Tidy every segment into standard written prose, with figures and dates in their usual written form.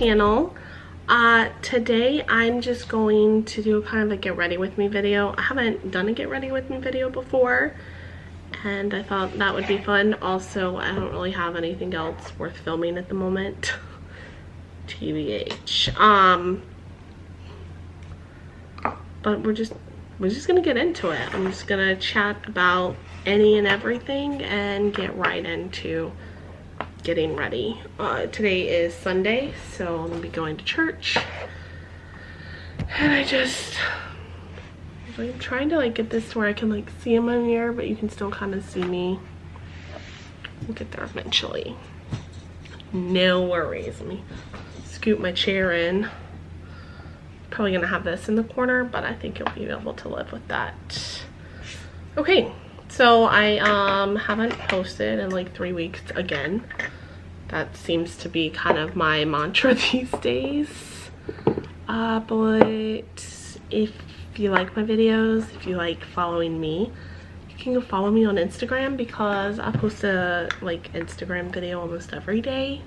channel. Today I'm just going to do kind of a get ready with me video. I haven't done a get ready with me video before, and I thought that would be fun. Also, I don't really have anything else worth filming at the moment. TBH. But we're just gonna get into it. I'm just gonna chat about any and everything and get right into getting ready. Today is Sunday, so I'm gonna be going to church, and I'm trying to like get this to where I can like see in my mirror, but you can still kind of see me. We'll get there eventually. No worries. Let me scoot my chair in. Probably gonna have this in the corner, but I think you'll be able to live with that. Okay, so I haven't posted in like 3 weeks again. That seems to be kind of my mantra these days. But if you like my videos, if you like following me, you can go follow me on Instagram, because I post a like Instagram video almost every day.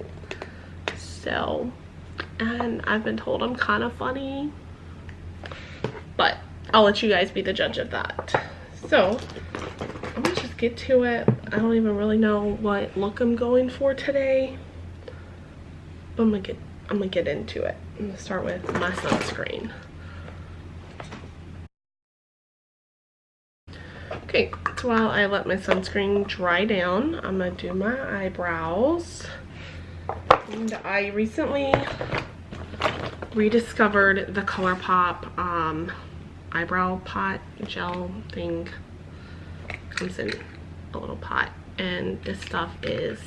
So, and I've been told I'm kind of funny, but I'll let you guys be the judge of that. So I'm gonna just get to it. I don't even really know what look I'm going for today, but I'm gonna get into it. I'm gonna start with my sunscreen. Okay, so while I let my sunscreen dry down, I'm gonna do my eyebrows. And I recently rediscovered the Colourpop eyebrow pot gel thing. Comes in a little pot, and this stuff is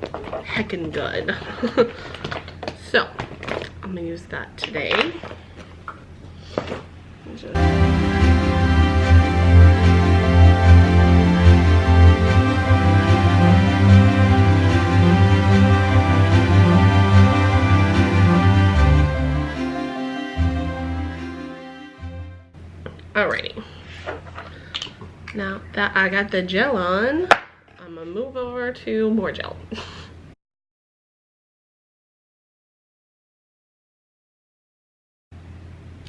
heckin' good. So I'm gonna use that today. Alrighty, now that I got the gel on, I'm gonna move over to more gel.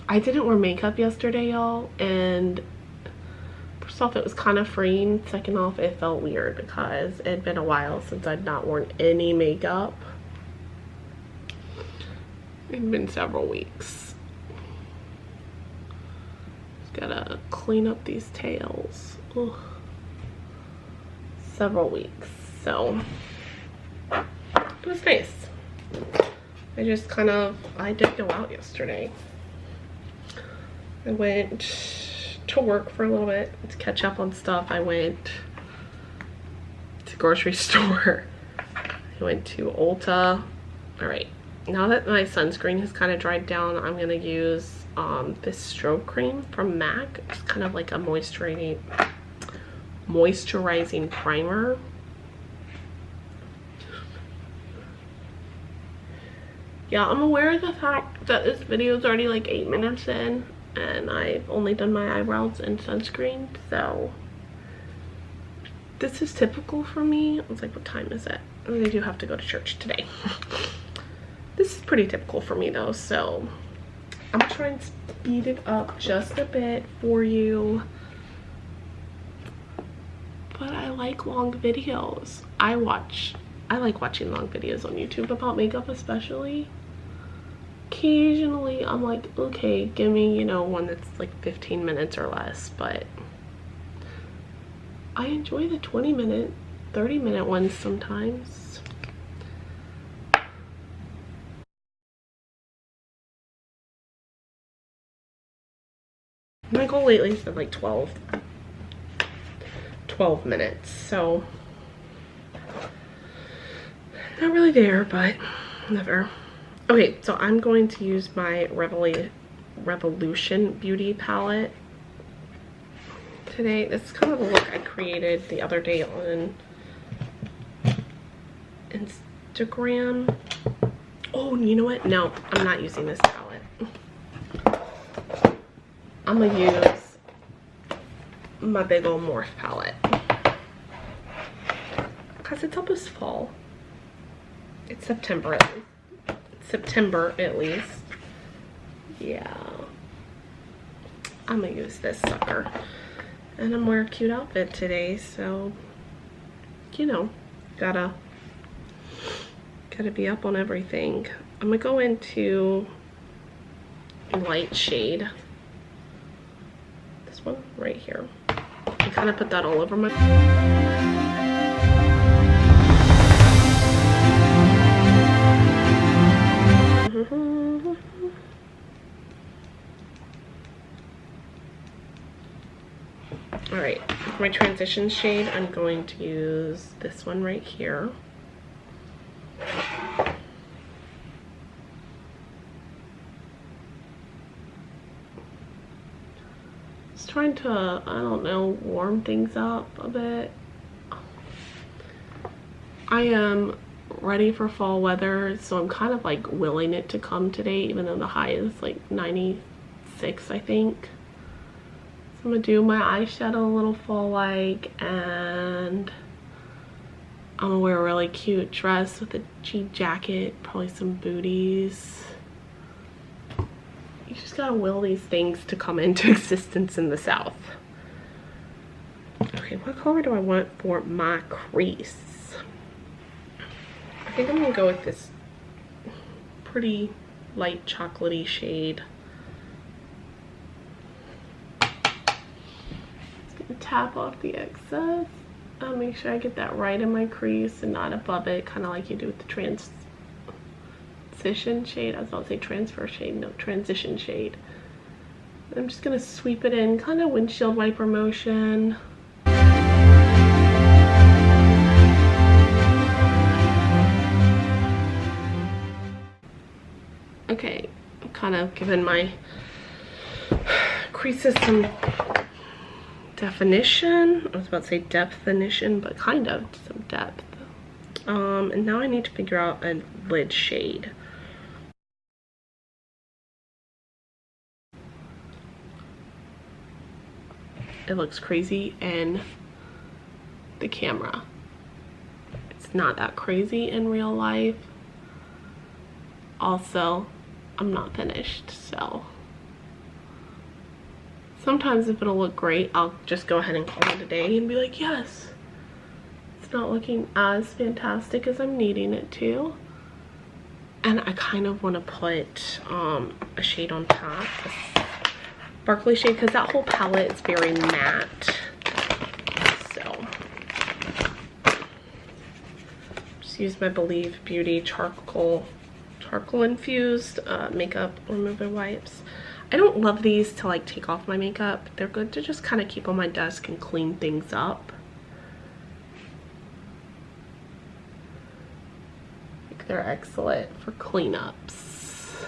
I didn't wear makeup yesterday, y'all, and first off, it was kind of freeing. Second off, it felt weird because it had been a while since I'd not worn any makeup. It had been several weeks. Gotta clean up these tails. Ugh. Several weeks, so it was nice. I did go out yesterday. I went to work for a little bit to catch up on stuff. I went to the grocery store. I went to Ulta. All right, now that my sunscreen has kind of dried down, I'm gonna use this strobe cream from MAC. It's kind of like a moisturizing primer. Yeah, I'm aware of the fact that this video is already like 8 minutes in, and I've only done my eyebrows and sunscreen, so this is typical for me. I was like, what time is it? I do have to go to church today. This is pretty typical for me though, so I'm trying to speed it up just a bit for you. But I like long videos. I like watching long videos on YouTube about makeup, especially. Occasionally I'm like, okay, give me, you know, one that's like 15 minutes or less, but I enjoy the 20-minute, 30-minute ones sometimes. My goal lately has been like 12 minutes, so not really there, but whatever. Okay, so I'm going to use my Revolution Beauty palette today. This is kind of the look I created the other day on Instagram. Oh, you know what? No, I'm not using this palette. I'm gonna use my big old Morphe palette because it's almost fall. It's September at least. September at least. Yeah. I'm gonna use this sucker. And I'm wearing a cute outfit today, so you know, gotta be up on everything. I'm gonna go into light shade. This one right here. I kind of put that all over my Alright, for my transition shade, I'm going to use this one right here. Just trying to, I don't know, warm things up a bit. I am ready for fall weather, so I'm kind of like willing it to come today, even though the high is like 96, I think. So I'm gonna do my eyeshadow a little fall-like, and I'm gonna wear a really cute dress with a jean jacket, probably some booties. You just gotta will these things to come into existence in the South. Okay, what color do I want for my crease? I think I'm gonna go with this pretty light chocolatey shade. Tap off the excess. I'll make sure I get that right in my crease and not above it, kind of like you do with the transition shade. I was about to say transfer shade, no, transition shade. I'm just gonna sweep it in, kind of windshield wiper motion. Okay, I'm kind of giving my creases some definition. I was about to say definition, but kind of some depth. And now I need to figure out a lid shade. It looks crazy in the camera. It's not that crazy in real life. Also, I'm not finished, so sometimes if it'll look great, I'll just go ahead and call it a day and be like, yes, it's not looking as fantastic as I'm needing it to. And I kind of want to put a shade on top, a sparkly shade, because that whole palette is very matte. So just use my Believe Beauty charcoal infused makeup remover wipes. I don't love these to like take off my makeup. They're good to just kind of keep on my desk and clean things up. Like they're excellent for cleanups.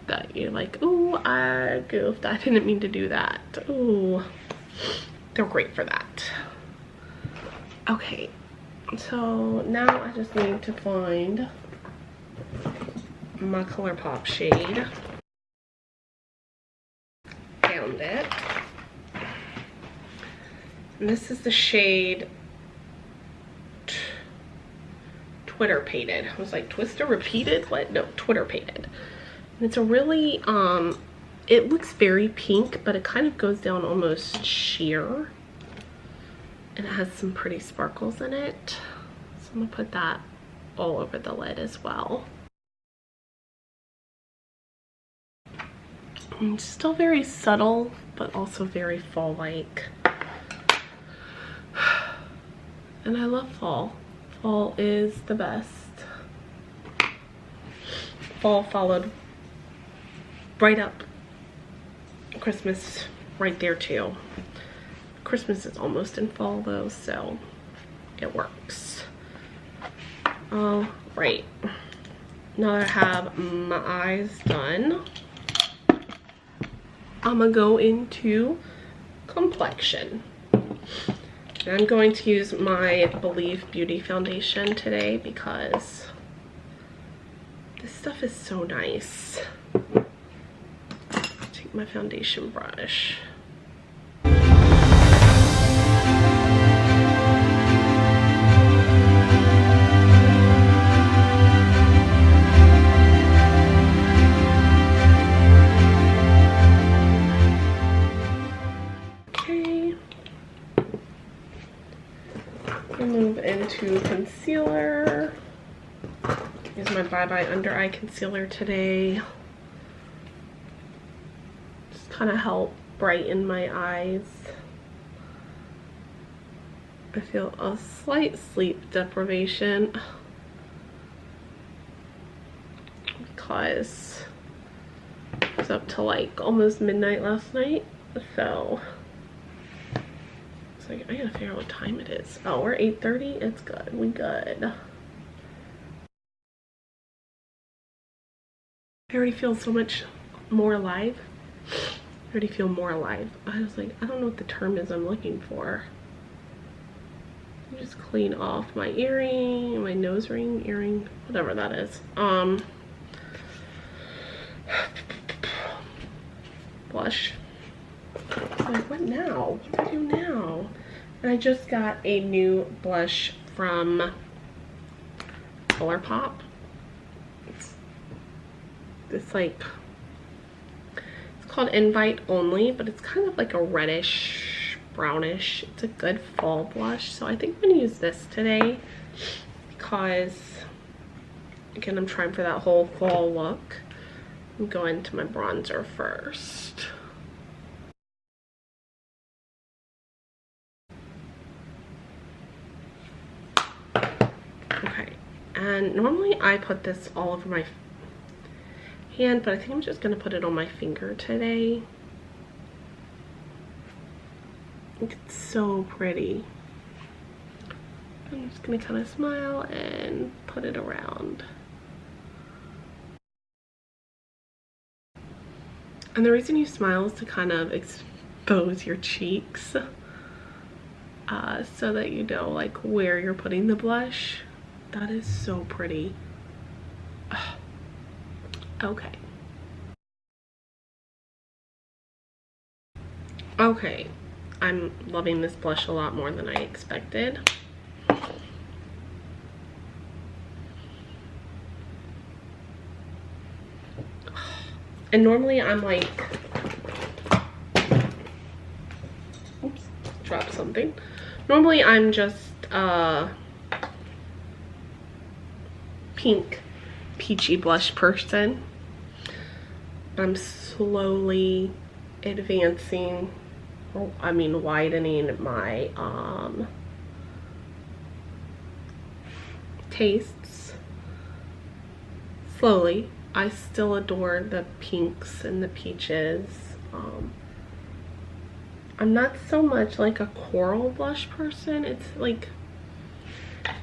That you're like, ooh, I goofed. I didn't mean to do that. Ooh, they're great for that. Okay, so now I just need to find my Colourpop shade. Found it. And this is the shade Twitter Painted. I was like, Twister Repeated? What? No, Twitter Painted. And it's a really, it looks very pink, but it kind of goes down almost sheer. And it has some pretty sparkles in it. So I'm gonna put that all over the lid as well. It's still very subtle, but also very fall-like. And I love fall. Fall is the best. Fall followed right up Christmas right there too. Christmas is almost in fall though, so it works. All right. Now that I have my eyes done, I'm gonna go into complexion. And I'm going to use my Believe Beauty foundation today because this stuff is so nice. Take my foundation brush. into concealer. Use my Bye Bye Under Eye Concealer today. Just kind of help brighten my eyes. I feel a slight sleep deprivation because I was up till like almost midnight last night, so it's like I gotta figure out what time it is. Oh, we're 8:30. It's good. We good. I already feel so much more alive. I already feel more alive. I was like, I don't know what the term is I'm looking for. Just clean off my earring, my nose ring, earring, whatever that is. Blush. I'm like, what now? What do I do now? And I just got a new blush from Colourpop. It's like, it's called Invite Only, but it's kind of like a reddish, brownish. It's a good fall blush, so I think I'm gonna use this today because, again, I'm trying for that whole fall look. I'm going to my bronzer first. Okay, and normally I put this all over my hand, but I think I'm just gonna put it on my finger today. It's so pretty. I'm just gonna kind of smile and put it around. And the reason you smile is to kind of expose your cheeks so that you know like where you're putting the blush. That is so pretty. Ugh. Okay. Okay. I'm loving this blush a lot more than I expected. And normally I'm like, oops, dropped something. Normally I'm just pink peachy blush person. I'm slowly advancing, I mean widening my tastes slowly. I still adore the pinks and the peaches. I'm not so much like a coral blush person. It's like,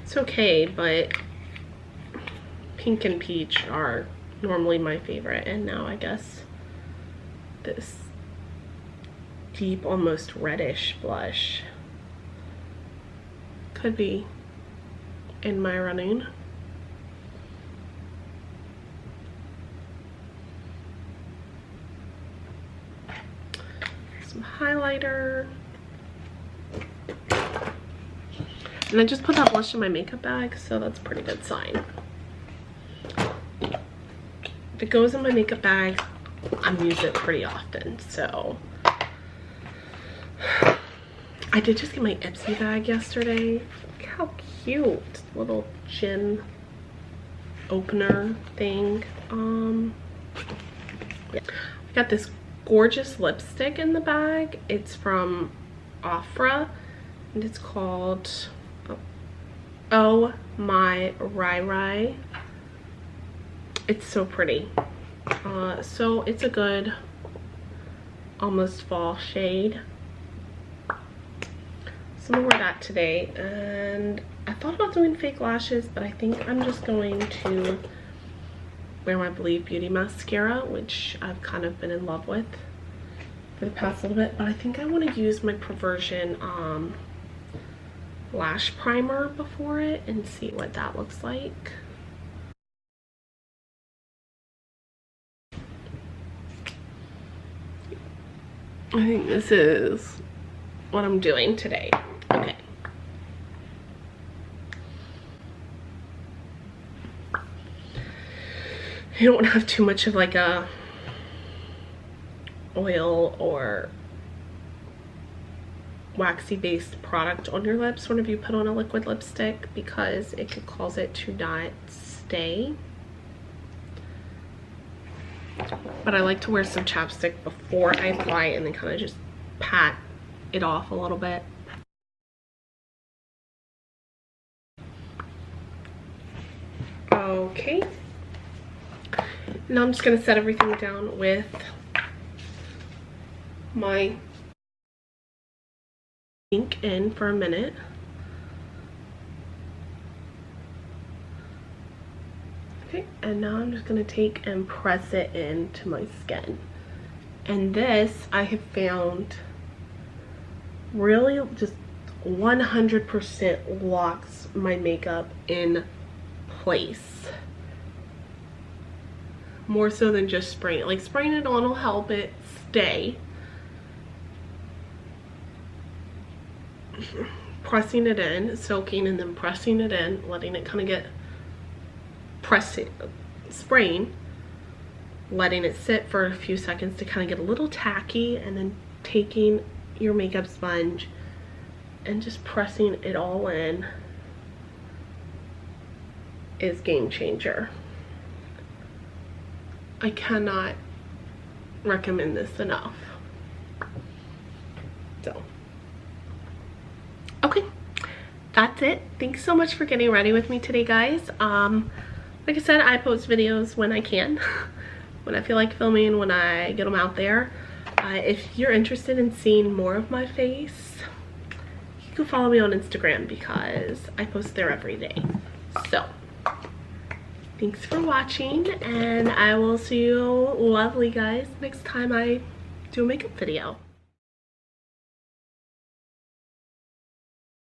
it's okay, but pink and peach are normally my favorite, and now I guess this deep, almost reddish blush could be in my running. Some highlighter. And I just put that blush in my makeup bag, so that's a pretty good sign. If it goes in my makeup bag, I use it pretty often, so. I did just get my Ipsy bag yesterday. Look how cute. Little gin opener thing. Yeah. I got this gorgeous lipstick in the bag. It's from Ofra and it's called Oh My Rai. It's so pretty. So it's a good almost fall shade. So I'm gonna wear that today, and I thought about doing fake lashes, but I think I'm just going to wear my Believe Beauty mascara, which I've kind of been in love with for the past little bit, but I think I want to use my Perversion lash primer before it and see what that looks like. I think this is what I'm doing today. Okay. You don't want to have too much of like a oil or waxy based product on your lips whenever you put on a liquid lipstick, because it could cause it to not stay. But I like to wear some chapstick before I apply it and then kind of just pat it off a little bit. Okay, now I'm just going to set everything down with my ink in for a minute. Okay, and now I'm just going to take and press it into my skin. And this I have found really just 100% locks my makeup in place. More so than just spraying it. Like, spraying it on will help it stay. Pressing it in, soaking, and then pressing it in, letting it kind of get spraying, letting it sit for a few seconds to kind of get a little tacky, and then taking your makeup sponge and just pressing it all in is game changer. I cannot recommend this enough. So, okay, that's it. Thanks so much for getting ready with me today, guys. Like I said, I post videos when I can, when I feel like filming, when I get them out there. If you're interested in seeing more of my face, you can follow me on Instagram because I post there every day. So, thanks for watching, and I will see you lovely guys next time I do a makeup video.